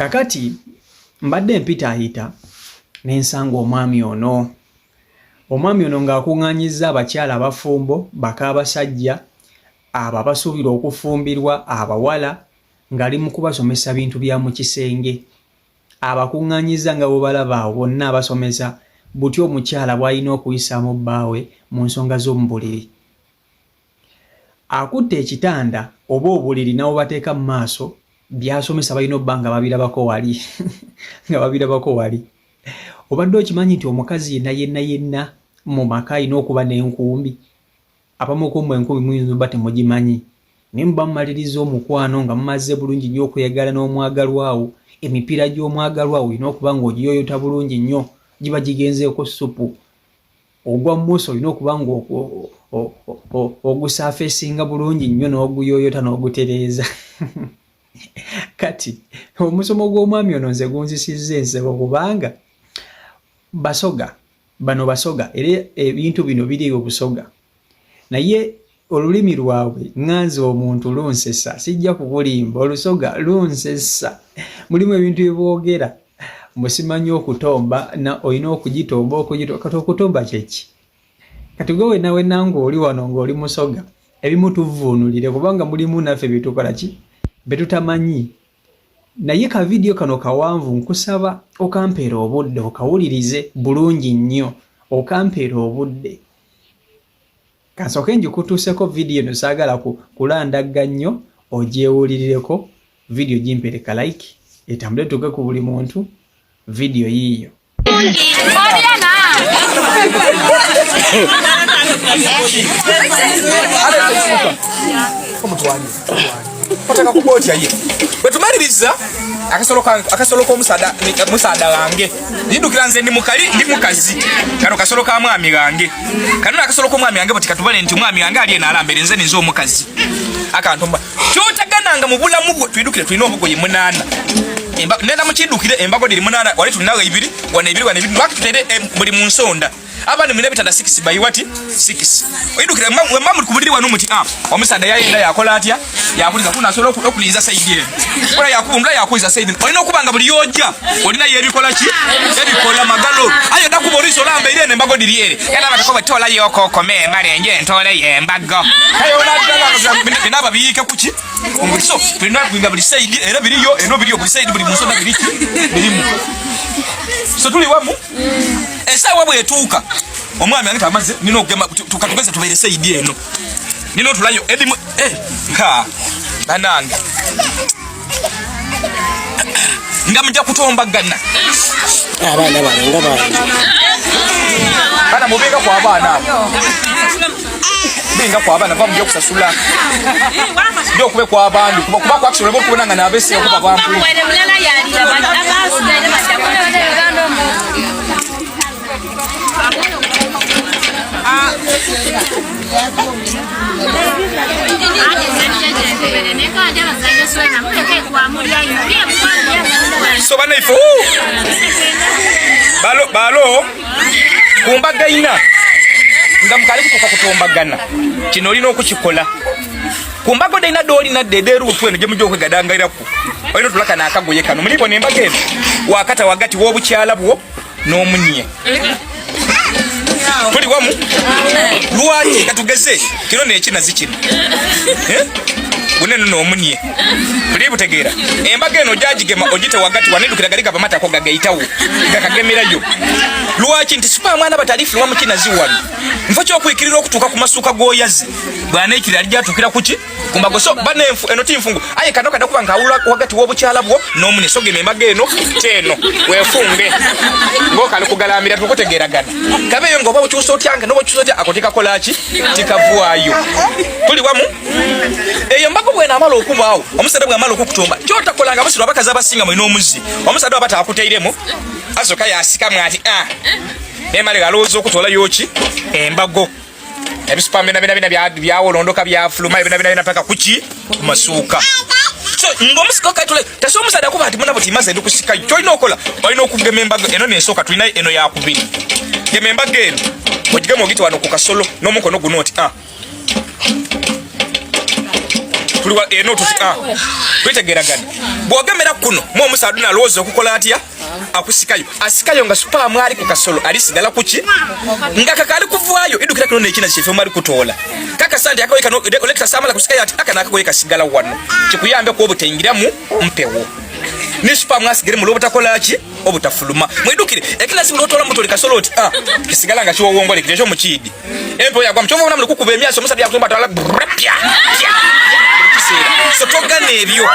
Kakati mbadde mpita ayita n'ensanga omwami ono ng'akuŋŋaanyizza abakyala abafumbo baka abasajja abo abasuubira okufumbirwa abawala ng'ali mu kubasomesa bintu bya mu kisenge. Abakuŋŋaanyizza nga bwe balaba awo bonna abasomesa butyo omukyala bw'alina okuyisaamu bbaawe mu nsonga z'omu buliri. Akutte ekitanda oba obuliri n'abo bateeka mu maaso by'asomesa balina obba nga babirabako wali nga babirabako wali. Obadde okimanyi nti omukazi yenna mu maka alina okuba n'enkumbi? Abamu ku mmwe enkumbi muyinza obba temugimanyi, naye muba mumaliriza omukwano nga mumaze bulungi nnyo okweyagala n'omwagalwawo. Emipiira gy'omwagalwawo olina okuba ng'ogiyooyota bulungi nnyo, giba gigenzeeko supu. Ogwa mmuso olina okuba ng'ogusaafeesinga bulungi nnyo n'oguyooyota n'ogutereeza. Kati omusomo gw'omwami ono nze gunzisizza ensebo kubanga bano basoga era ebintu bino biri obusoga, naye olulimi lwabwe ŋŋanze omuntu lunsesa, sijja kubulimba, olusoga lunsesa. Mulimu ebintu byeboogera musimanyi okutomba olina okugitomba kati okutomba kyeki? Kati gwe wenna ng'oli wano ng'oli musoga ebimu tuvuunulire kubanga mulimu naffe byetukola ki betutamanyi. Naye ka vidiyo kano kawanvu nkusaba okampeera obudde okawulirize bulungi nnyo, okampeera obudde. Kansooke njikutuuseko vidiyo eno saagala kulandagga nnyo, ogyewulirireko vidiyo gimpereka like etambule tuke ku buli muntu vidiyo yiiyo. Kotaka kubotya ye bwetumaliriza akasolo k'omusaada wange ndidukira nze ndi mukazi kano kasolo ka mwami wange kanona akasolo k'omwami wange bwe tikatubale nti omwami wange ali eno alambere nze ninze omukazi akantomba kyotagananga mu bulamu bwe twidukire tulina obugoye 8 nenda mukidukire embago diri 8 wali tulinawo 2 wana 2 lwakitutere buli mu nsonda abana mine bitanda 6 by what 6 oyidukire mama kubuliri wanu muti omusaada yayenda yakola atya yakuliza kuna solo okuliza saidi kola yakumbula yakuliza saidi olina okubanga buli yojja olina yebikola ki ebikola magalo ayo ndakuboriso lambe ile embago diri ere yana batako batola yoko memba lenje ntole yembago ayo nadala binaba biyike kuki so tulina kuinga buli saidi era biriyo eno biriyo buli saidi buli musonda birimu so tuli wamu esawa bwetuuka omwami ange tamaze nino okugema tukatugeze tubaire saidi eno nino tulayo edimu bananga nga mujja kutombagana abaana nga bana mubenga kwa abaana abo benga kwa abaana bamujja kusasula ndio kube kwa abandu kuba kwa action lebo kubonanga nabese okuba bampu so banaifu balo kumbagaina nga mukali kutoka kutombagana kino olina okukikola kumbago daina doli na dederu twene je mujjo kwegadangairaku olino tulaka na akagoye kano mulipo nembaga eno wakata wagati wobukyala bwo n'omunye tuli wamu lwaki katugeze kino nekina zikino bunene n'omunye tuli butegeera embaga eno jagigema ogite wagati wanedukira galika pamata ko gagaitawo gakagemerayo lwaki nti super mwana batalifu lwa mukina ziwali mfo kyo kwikirira okutuka ku masuka goyazi bwana ikiri alijyatukira kuki kumbago so banenfu eno timfungu aye kanoka ndakubanga awula wagati wobukyala bwo n'omunye soge embaga eno teno wefunge ngoka nikugalamira tukutegeeragana kabeyo ngoba ukyuso tyanga nobo kyuso tya akotika kolaki tikavuayo tuli wamu eyo mbago bwena amalo okubaawo omusada bwe amalo okukutomba kyota kolanga abasiro abakaza abasinga mu inomuzi omusada abata akuteiremo asoka yasika mwati nemale galozo okutola yoki embago ebisupamena bina byawolondoka byafuluma bina paka kuki kumasuka so ngomusiko katule taso omusada kuba ati muna buti maze ndikusika kyolina okola olina okugema embago eno nesoka tulina eno yakubiri gema embago eno ogigema ogiti wano ku kasolo n'omukono guno oti tuliwa eno tutika kwetegeragana bwogemera kuno mu omusaadde nalowooza okukola atya akusikayo asikayo nga supa mwali ku kasolo alisigala kuki nga kakali kuvaayo idukira kuno nekina kife mwali kutola kaka sandi akawe kano olekta samala kusikayo ati aka nakagoye kasigala wano kikuyambe ko obutengiramu mpewo ni supa mwasigere mu lobutakola ki obutafuluma mwidukire ekila simu lotola mutoli kasolo ati kisigala nga kiwo wongole kirejo mu kidi empo yagwa mchomo namule kukuba emyaso omusaadde yakusomba atwala pya so togana ebyo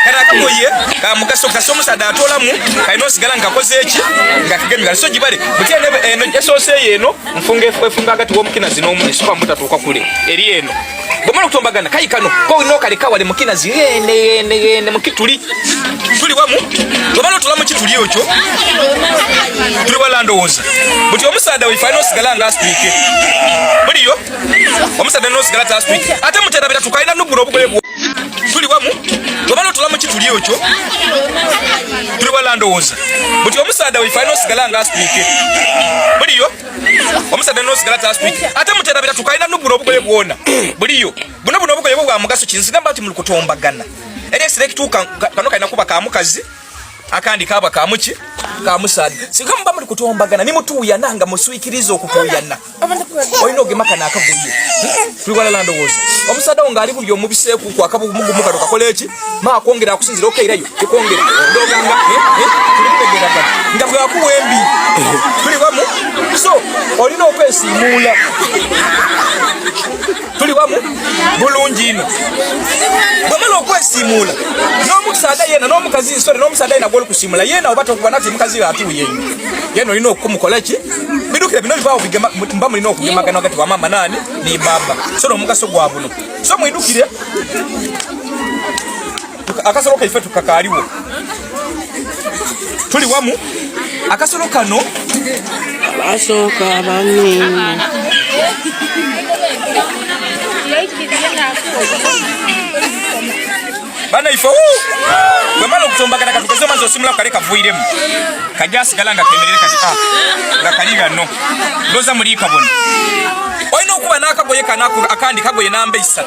kana kakoye ka mugaso kaso omusaadde atolamu kaino sigala nga koze eki nga kigemigala so gibale buti eno esose yeno mfunga agati w'omukina zino omu supa mutatuuka kule eri eno bwemala okutombagana kayikano ko ino kaleka wale mukina ziyene mukituli tuli wamu bwemala otolamu kituli ekyo tuli walandowooza buti omusaadde wefaino sigala nga asituike buliyo omusaadde nosigala tasituike ate muterabira tukaina nubuno obugoye tuli wamu bwemala otolamu kituli ekyo tuli walandowooza buti omusaadde wefaino sigala nga asituike buliyo omusaadde nosigala tasituike ate muterabira tukaina nubuno obugoye bwona buliyo buno obugoye bwa mugaso kinzigamba ati mulikutombagana eri select kano kaina kuba ka mukazi akandi kaba ka muki ka musaadde sikamba muri kutombagana ni mutuya nanga muswikirizo okutuyana oyino gemaka nakaguye twigala landowooza omusaadde ngo ali buli omubiseku kwa kabu mugumu kadoka koleki ma kwongera akusinzira okairayo ikongera ndoganga tulitegeraga ndabwe akuwembi tuli wamu so olino okwesimula tuli wamu bulungi ino bwamala okwesimula n'omusaadde yena n'omukazi sore n'omusaadde yena goli kusimula yena obata okuba nati mukazi atuye yena olina okumukola ki bidukire bino bivaawo bigema mba mulina okugemagana wakati wa mama nani ni baba so n'omugaso gwa buno so mwidukire akasolo kaife tukakaaliwo tuli wamu akasolo kano abasoka bani bana ifo bwemala okutombagana katukaze maze osimula kale kavuiremu kajasigala nga kemerere kati nga kaliga no ndoza muli kabona oyina okuba n'akagoye kanako akandi kagoye namba 3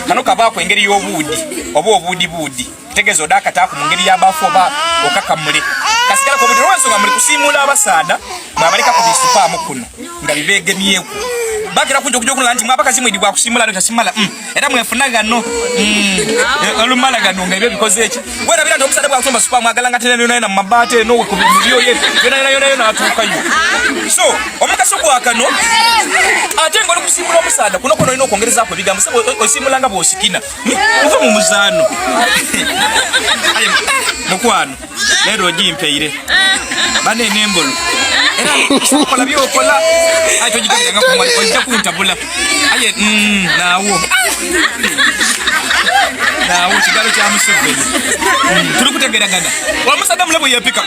kano kabaako engeri y'obuudi oba obuudi tegezo dakataku mu ngeri y'abafu oba okakamule kasigala ko buli lwensonga muli kusimula abasaada mwabaleka ku bisupaamu kuno nga bibegemyeku bakira kunja okujokulula nti mwabakazi mwidi bwa kusimula no tasimala era mwefunaga no olumala gano nga ebyo bikoze eki wera bira ndo omusaadde bwa kusomba supaamu agalanga tene no na mabate no ku biyo ye yona atuukayo so omugaso gwa kano ate ngoli kusimula omusaada kuno olina okwongerezaako ebigambo sebo osimulanga bw'osikina muva mu muzaano aye mukwano lero ogimpeire bane nembolo era kola byokola aye tojiganga kumwali ojja kuntabula aye naawo kigalo kya Museveni tuli kutegeragana omusaadde mulabo yepika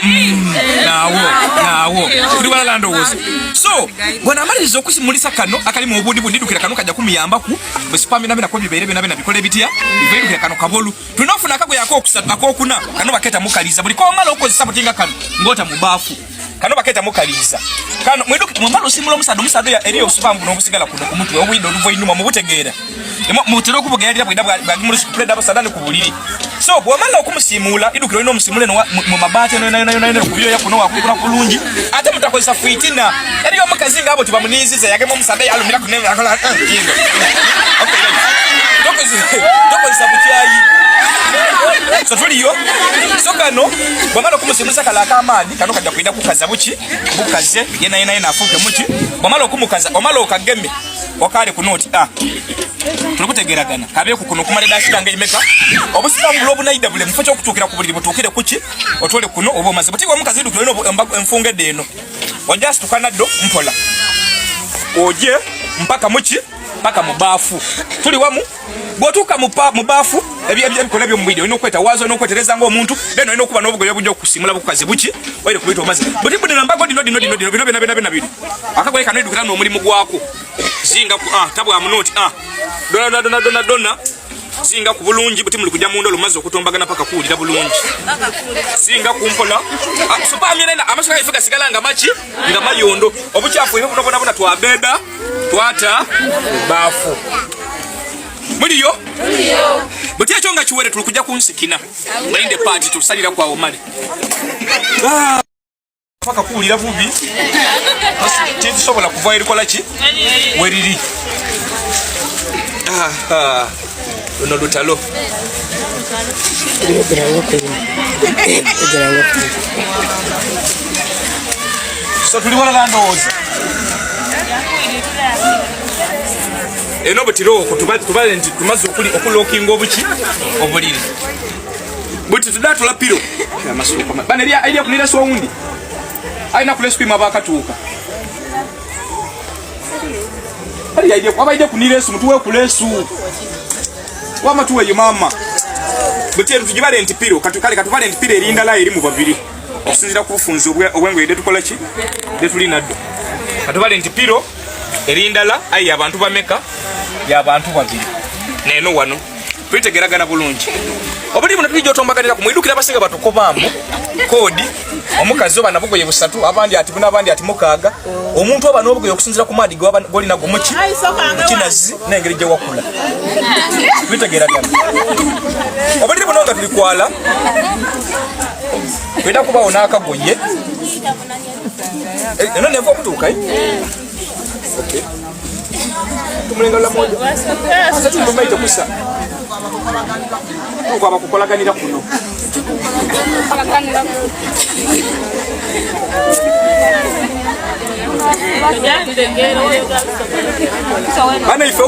naawo tuli walandowooza so bwana amaliriza okusimulisa kano akali mu obuudi bundidukira kano kajja kumuyambaku besupami nabina ko bibeere bina bikole bitya bibeere kano kabolu tunofuna akago yako okusatu akokuna kano baketa mukaliza buli ko mala okozesa butinga kano ngota mu baafu kano baketa mukaliza kano mwiduki mwambalo simula omusaadde ya eriyo supambu n'obusigala kuno ku mutwe obwido oluvo inyuma mu butegeera mutero okubugerera bwida bwagimuli kupreda basadani ku buliri so bwamala okumusimula idukiro ino omusimule mu mabate no kubiyo yakuno wakukura kulungi ate mutakozesa fitina eriyo omukazi ngabo tibamuniziza yagema omusaadde yalumira ku nene akola kingo tokozesa bukyayi so tuliyo so kano bwamala okumusimuliza kala akamaadi kano kajja kwida kukaza bukaze yena afuuke muki bwamala okumukaza omala okageme wakale ku noti tulikutegeragana kabeeku kuno kumala dashiranga imeka obusitambula obunaida bule mufo ky'okutuukira ku buliri butuukire kuki otwole kuno oba omaze butigwa omukazi idukiro ino enfungedde eno ojja situkana ddo mpola oje mpaka muki mpaka mu baafu tuli wamu bwotuuka mu baafu ebikola byo mu video olina okweta waazo olina okwetereza ng'omuntu then olina okuba n'obugoye bujja okusimula bukazi buki oire kubita omaze buti budi nambago dino bino akagoye kano idukira n'omulimu gwako zinga ku tabwa munoti dona zinga ku bulungi buti muli kujja munda olumaze okutombagana paka kuwulira bulungi zinga kumpola supamye nena amasuka ifika sigala nga machi nga mayondo obukyafu ibyo bunobona twabeda twata bafu muliyo buti ekyo nga kiwere tulikuja kunsikina mulinde party tusalira kwa omale faka kuulira bubi tisobola kuva erikola ki weriri luno lutalo so tuli wala ndowooza eno butirooko tubale nti tumaze okulookinga obuki obuliri buti tudatula piro bana erya kunira sowundi alina kulesukima bakatuuka abaide kunira esu mutuwe kulesu wama tuweyo mama buti eru tugibale nti piro kale katubale nti piro erindala eri mu babiri okusinzira ku bufunzi obwengoye detukola ki detulinaddo katubale nti piro erindala ayi abantu bameka y'abantu babiri neno wano twitegeragana bulungi obuli buno tulijja otombaganira kumwidukira abasega batokobaamu kodi omukazi oba nabugoye busatu abandi ati buna abandi ati mukaaga omuntu oba n'obugoye okusinzira ku maadi golina gomuki kinazi n'engeri gye wakula twitegeragana obuli buno nga tulikwala kwenda kubawo n'akagoye eno neva okutuuka okay tumulenga la moja sasa tulimaite kusa kwa bakukolaganira kuno bana ife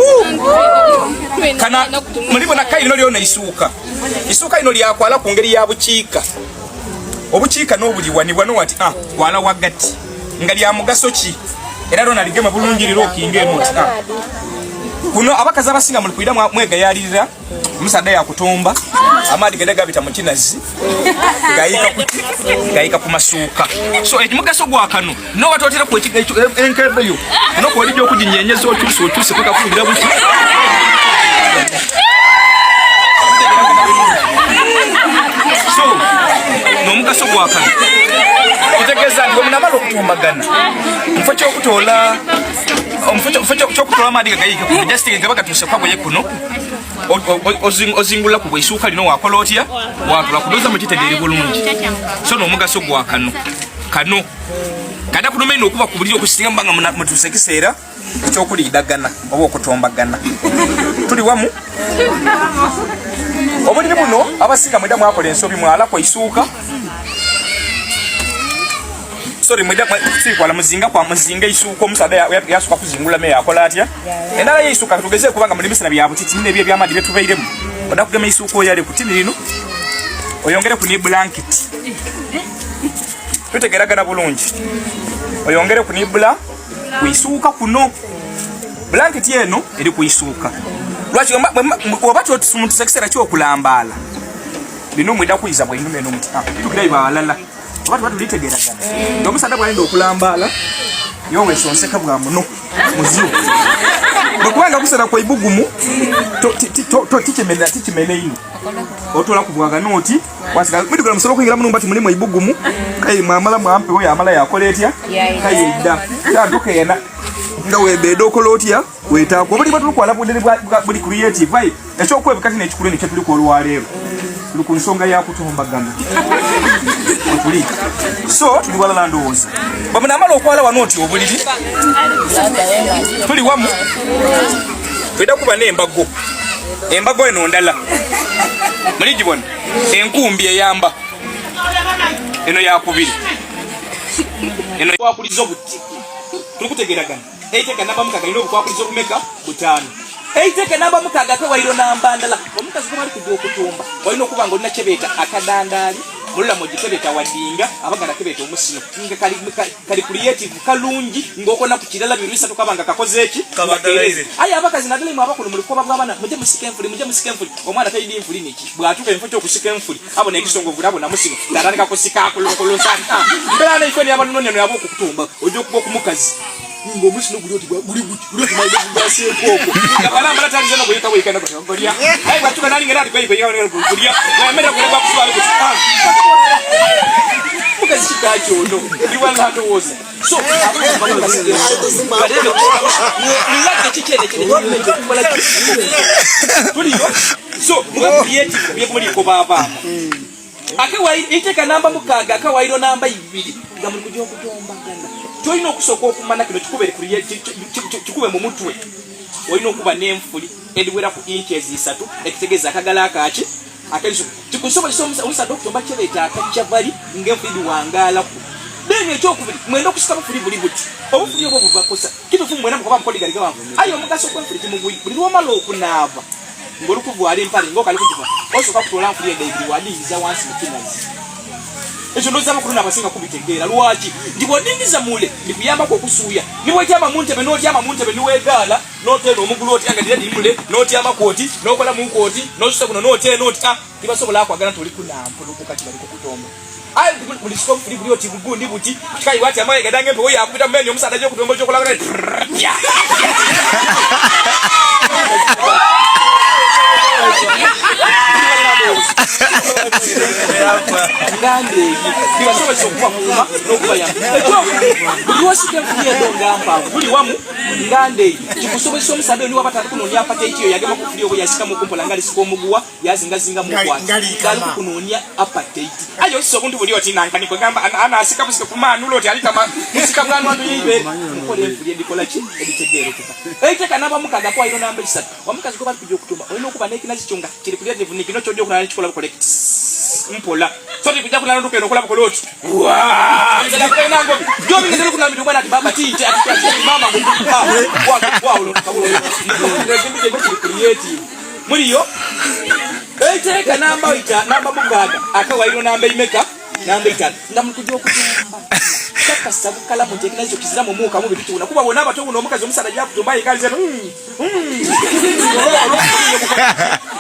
kana mulibona kai lino lyona isuka ino lyakwala ku ngeri ya bukiika obukiika n'obuliwanibwa n'owati kwala wagati nga lya mugaso ki era lona ligema bulungi lirokinga emoti kuno abakazi abasinga muli kwira mwegayalirira omusadde yakutomba amaadi gede gabita mu kinazi gayika ku masuuka so ekimugaso gwa kano no watotera ku enkebeyo no ko lijja okujinyenyeza okyuse paka kugira buti so no mugaso gwa kano kutegeza ndi omunamalo okutumbagana mfo kyokutola mfo kyokutola amaadi gagayika ku just ngabaka tuse kwagoye kuno ozingula ku bwisuuka lino wakola otya watula kudoza mu kitegeeri bulungi so no mugaso gwa kano kada kunomeno okuba ku buliri okusinga mbanga mutuse kiseera ekyokulidagana oba okutombagana tuli wamu obuliri buno abasinga mweda mwakola ensobi mwala kwa isuuka sorry mweda sikwala muzinga isuuka omusada yasuka kuzingula me yakola atya endala yeisuka tugeze kubanga muri misana byabo titi nne byamadi betubairemu oda kugema isuuka oyale kutini lino oyongere ku ni blanket tutegeragana bulungi oyongere ku ni ku isuuka kuno blanket yeno eri ku isuuka lwaki wabatu omuntu sekisera kyo kulambala bino mweda kuiza bwe inume nomuti tukira ibalala wabatu litegeragana ndo musada bwalenda okulambala yowe sonseka bwa muno muziu bakubanga kusera kwa ibugumu tichimene ino otola kubwaga noti wasika midugala musoro kuingira muno mbati mulimo ibugumu kai mwamala mwampe oya amala yakola etya kai edda tadoke yena nga webedo kolotia weta ko bali batu kwala buli creative vai ekyo kwebikati n'ekikulu ne kyetuli ko lwalero tuli ku nsonga ya kutombagana okuli so tuli wala landowooza bamuna amala okwala wanoti obuliri tuli wamu tweda kuba n'embago eno ndala mulijibona enkumbi eyamba eno yakubiri eno yakuliza obuti tulikutegeragana eiteka namba mukaga ino bukwakuliza okumeka butano eiteka namba mukaga ke wairo namba ndala omukazi ko bali kujja okutumba walina okuba nga olina kyebeta akadandali mulula mu gitebeta wadinga abagana kebeta omusino nga kali creative kalungi ngokona ku kirala birisa tukabanga kakoze eki kabatereze aya abakazi nadale mu abakulu muri ko babwana muje musike enfuli omwana tayidi enfuli niki bwatuka enfo cyo kusika enfuli abo ne kisongo vulabo na musino darani kusika kulokolo sana mbera ne ifoni abantu none yabo kukutumba ojo kuba ku mukazi ngo musino guloti guloti maide ngase koko abana mara tanzania ngo yita wekana ko ngoria ai batuka nani ngera ko yiga ngoria ya mera ko ba kuswala ko mukazi kyono ndiwala ndowooza so so muga creative byemuliko baba akawa iteka namba mukaga akawairo namba 2 nga muri kujyo kutombagana toyino okusoko okumana kino kikubere creative kikube mu mutwe oyino okuba n'enfuli ediwera ku inches 3 ekitegeza akagala akachi akaliso tikusobolesa omusada okutomba kyebeta akachavali ng'enfuli wangala ku deni ekyokubiri mwenda okusika bufuli buli buti obufuli obwo buvakosa kitufu mwenda mukoba mukoligali gawanvu ayo mugaso kw'enfuli kimugwi buli lwomala okunaava ngolukuvwala empale ngokali kujiva osoka kutola nfuli endayibiri wadingiza wansi mukinazi ekyo ndozama kuluna abasinga kubitegeera lwaki ndibwodingiza mule ndikuyambako okusuuya nibwetyama muntebe notyama muntebe niwegaala notena omugulu oti angadira dimule notyama kooti nokola munkooti nosusa kuno notena oti tibasobola akwagala nti oli kunampulukuka kibaliko kutomba ayi buli sikofu fuli buli oti bugundi buti kai wati amaye gadange mpe oyo akupita mmenya omusada gyokutomba gyokolagala ngande bibasobose okubakuuma n'okubayamba buliwasika enfuli edongamba buli wamu ngande kikusobozesa omusada oli wabatatu kunoonya apatite eyo yagema ku fuli obwe yasikamu okumpola nga lisika omuguwa yazingazinga mukwati gali kukunoonya apatite ayo osisa obuntu buli oti nankaniko gamba anaasika busika kumaanula oti alikama musika bwanwandu yeibeere mukola enfuli endikola ki editegeerekeka eiteka namba mukaga kwairo namba 3 wamukazi gwe bali kujja okutumba olina okuba n'ekinazi kyo nga kiri creative nikino kyojja okulala nekikola bukolekti mpola sote kujja kulala ndukeno okola bukoloti mzadakukainango jobi ngezelu kunamidi umwana ati baba tite ati mama waulo ndezimije kiri creative muliyo eiteka namba ita namba mukaga akawairo namba imeka namba ita ndamukujja okutumba kasa bukala mu tekinazo kizira mu muka mu bitu na kuba bona abato buno omukazi omusala ya kutumba ikalize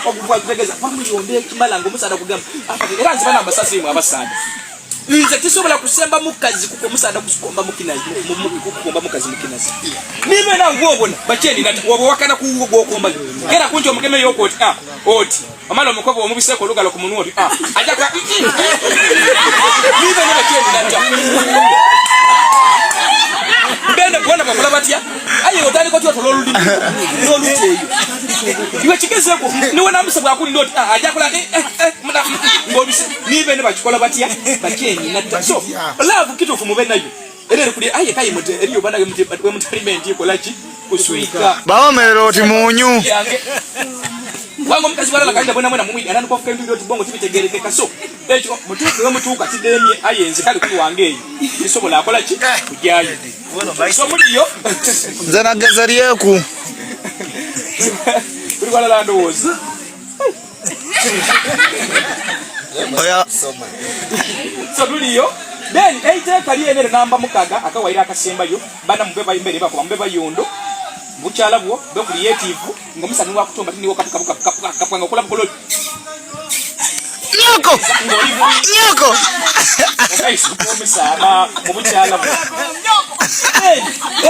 okuva kutegeza family onde kimalanga omusala kugamba era nziba namba sasa imwe abasana nze tisobola kusemba mukazi kuko omusala kusikomba mukinazi kukomba mukazi mukinazi nibe na ngobona bacheni nati wobo wakana kuwo gwokomba era kunjo mukeme yokoti oti amalo mukobo omubiseko lugalo ku munoti ajaka nibe ne bacheni nati mbende kuona bakola batya aye otali ko tyoto lolulimi loluteyo iwe chigezeko niwe namusabwa akuli ndoti ajakula ngobise nibe ne bakikola batya bakeni nati so love kitofu mube nayo erere kuli aye kayi mute eriyo bana ge mutalimenti ikolachi kuswika baomerero oti munyu wango mkazi wala kaida bona mwana mumwi anani kwa fukendi ndoti bongo tibitegerekeka so ekyo mutuka tidemye ayenze kali kuli wangeyi isobola akola ki kujayo so muliyo nze nagezeryeku kuli wala lando wozi oya so muliyo then eiteka liyenere namba mukaga akawaira akasembayo bana mubeba imbere bako mubeba yondo buchala bwo be creative ngomusani wa kutomba tiniwo kapuka ngokola bukolo nyoko nyoko aisu komisana mubuchala bwo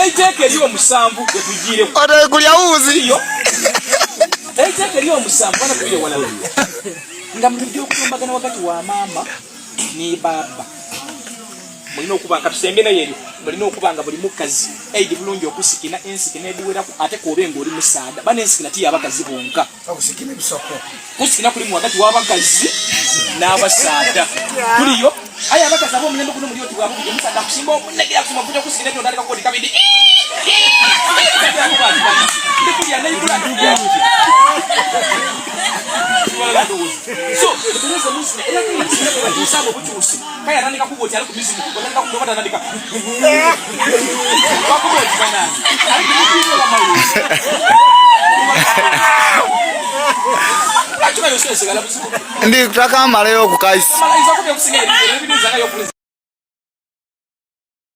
eiteke liyo musambu ekujire ode kulya uzi yo eiteke liyo musambu bana kuye wala ngamujjo okutombagana wakati wa mama ni baba mulina okuba katusenge na yeri mulina okubanga buli mukazi eidi bulungi okusikina ensikina ediwera ate kobenga oli musada bana ensikina tiya abakazi bonka okusikina bisoko kusikina kuli mu wakati w'abakazi n'abasada tuliyo aya abakazi abo mulembe kuno muliyo tiwabo kuje musada kusimba omunegera kusima kuja kusikina ndio ndalika kodi kabidi ndikuya naibula nduya so tuweze musina ela kile kisabo buchusi kaya nani kakuboti ali kubizi wanaenda kumdovata nandika kakuboti bana ali kubizi la mayo achuka yose segala busi ndi kutaka mara yo kukaisi mara izo kube kusinga ebibi nzanga yo